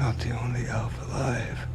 not the only elf alive.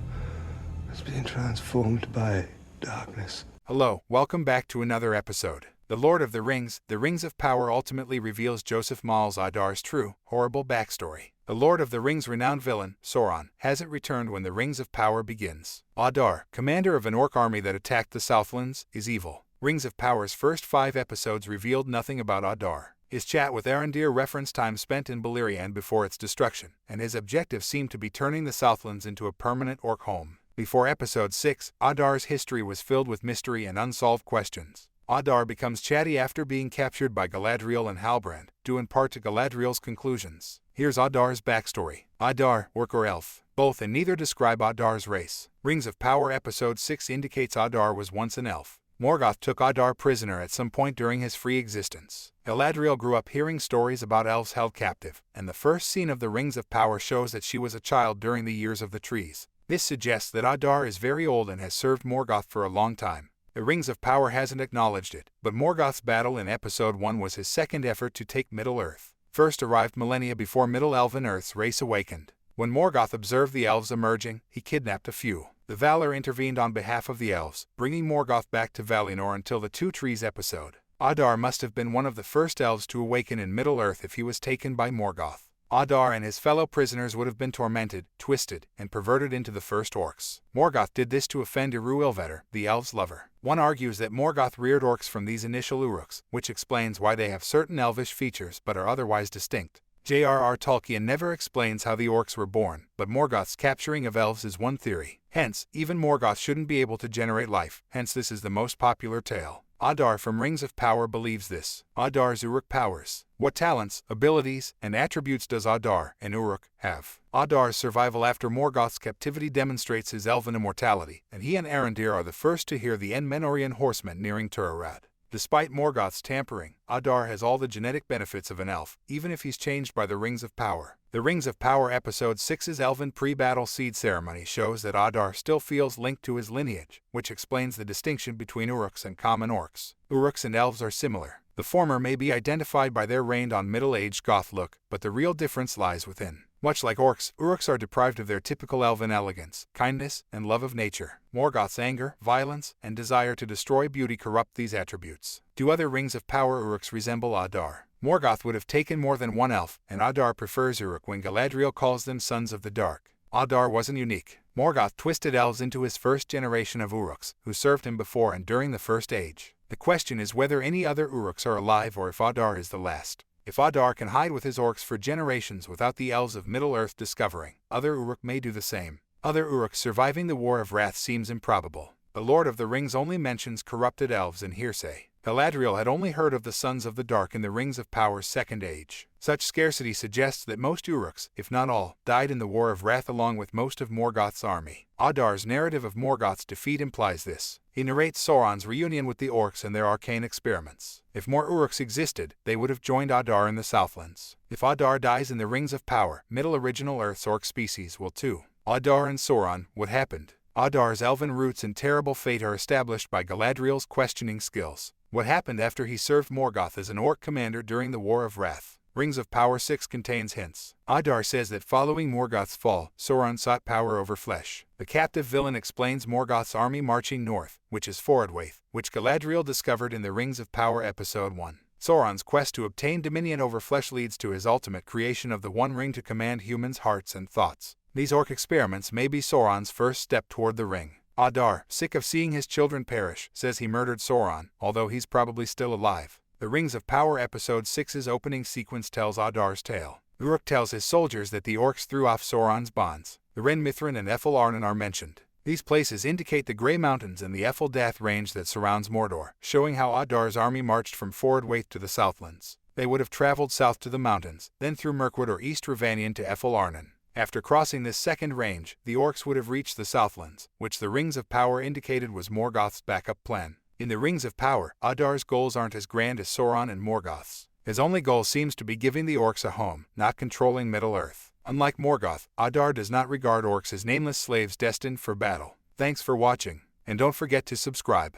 It's being transformed by darkness. Hello, welcome back to another episode. The Lord of the Rings of Power ultimately reveals Joseph Maule's Adar's true, horrible backstory. The Lord of the Rings' renowned villain, Sauron, hasn't returned when the Rings of Power begins. Adar, commander of an orc army that attacked the Southlands, is evil. Rings of Power's first 5 episodes revealed nothing about Adar. His chat with Arondir referenced time spent in Beleriand before its destruction, and his objective seemed to be turning the Southlands into a permanent orc home. Before Episode 6, Adar's history was filled with mystery and unsolved questions. Adar becomes chatty after being captured by Galadriel and Halbrand, due in part to Galadriel's conclusions. Here's Adar's backstory. Adar, orc or elf, both and neither describe Adar's race. Rings of Power Episode 6 indicates Adar was once an elf. Morgoth took Adar prisoner at some point during his free existence. Galadriel grew up hearing stories about elves held captive, and the first scene of the Rings of Power shows that she was a child during the Years of the Trees. This suggests that Adar is very old and has served Morgoth for a long time. The Rings of Power hasn't acknowledged it, but Morgoth's battle in Episode 1 was his second effort to take Middle-earth. First arrived millennia before Middle-Elven Earth's race awakened. When Morgoth observed the elves emerging, he kidnapped a few. The Valar intervened on behalf of the elves, bringing Morgoth back to Valinor until the Two Trees episode. Adar must have been one of the first elves to awaken in Middle-earth if he was taken by Morgoth. Adar and his fellow prisoners would have been tormented, twisted, and perverted into the first orcs. Morgoth did this to offend Ilúvatar, the elves' lover. One argues that Morgoth reared orcs from these initial Uruks, which explains why they have certain elvish features but are otherwise distinct. J.R.R. Tolkien never explains how the orcs were born, but Morgoth's capturing of elves is one theory. Hence, even Morgoth shouldn't be able to generate life, hence this is the most popular tale. Adar from Rings of Power believes this. Adar's Uruk powers. What talents, abilities, and attributes does Adar, an Uruk, have? Adar's survival after Morgoth's captivity demonstrates his elven immortality, and he and Arondir are the first to hear the Menorian horsemen nearing Turarad. Despite Morgoth's tampering, Adar has all the genetic benefits of an elf, even if he's changed by the Rings of Power. The Rings of Power Episode 6's elven pre-battle seed ceremony shows that Adar still feels linked to his lineage, which explains the distinction between Uruks and common orcs. Uruks and elves are similar. The former may be identified by their rained on middle-aged goth look, but the real difference lies within. Much like orcs, Uruks are deprived of their typical elven elegance, kindness, and love of nature. Morgoth's anger, violence, and desire to destroy beauty corrupt these attributes. Do other Rings of Power Uruks resemble Adar? Morgoth would have taken more than one elf, and Adar prefers Uruk when Galadriel calls them Sons of the Dark. Adar wasn't unique. Morgoth twisted elves into his first generation of Uruks, who served him before and during the First Age. The question is whether any other Uruks are alive or if Adar is the last. If Adar can hide with his orcs for generations without the elves of Middle-earth discovering, other Uruk may do the same. Other Uruks surviving the War of Wrath seems improbable. The Lord of the Rings only mentions corrupted elves in hearsay. Galadriel had only heard of the Sons of the Dark in the Rings of Power's Second Age. Such scarcity suggests that most Uruks, if not all, died in the War of Wrath along with most of Morgoth's army. Adar's narrative of Morgoth's defeat implies this. He narrates Sauron's reunion with the orcs and their arcane experiments. If more Uruks existed, they would have joined Adar in the Southlands. If Adar dies in the Rings of Power, Middle Original Earth's orc species will too. Adar and Sauron, what happened? Adar's elven roots and terrible fate are established by Galadriel's questioning skills. What happened after he served Morgoth as an orc commander during the War of Wrath? Rings of Power 6 contains hints. Adar says that following Morgoth's fall, Sauron sought power over flesh. The captive villain explains Morgoth's army marching north, which is Forodwaith, which Galadriel discovered in the Rings of Power Episode 1. Sauron's quest to obtain dominion over flesh leads to his ultimate creation of the One Ring to command humans' hearts and thoughts. These orc experiments may be Sauron's first step toward the ring. Adar, sick of seeing his children perish, says he murdered Sauron, although he's probably still alive. The Rings of Power Episode 6's opening sequence tells Adar's tale. Uruk tells his soldiers that the orcs threw off Sauron's bonds. The Ren Mithrin and Ethel Arnon are mentioned. These places indicate the Grey Mountains and the Efeldath range that surrounds Mordor, showing how Adar's army marched from Forodwaith to the Southlands. They would have traveled south to the mountains, then through Mirkwood or East Rivanion to Ethel Arnon. After crossing this second range, the orcs would have reached the Southlands, which the Rings of Power indicated was Morgoth's backup plan. In the Rings of Power, Adar's goals aren't as grand as Sauron and Morgoth's. His only goal seems to be giving the orcs a home, not controlling Middle-earth. Unlike Morgoth, Adar does not regard orcs as nameless slaves destined for battle. Thanks for watching, and don't forget to subscribe.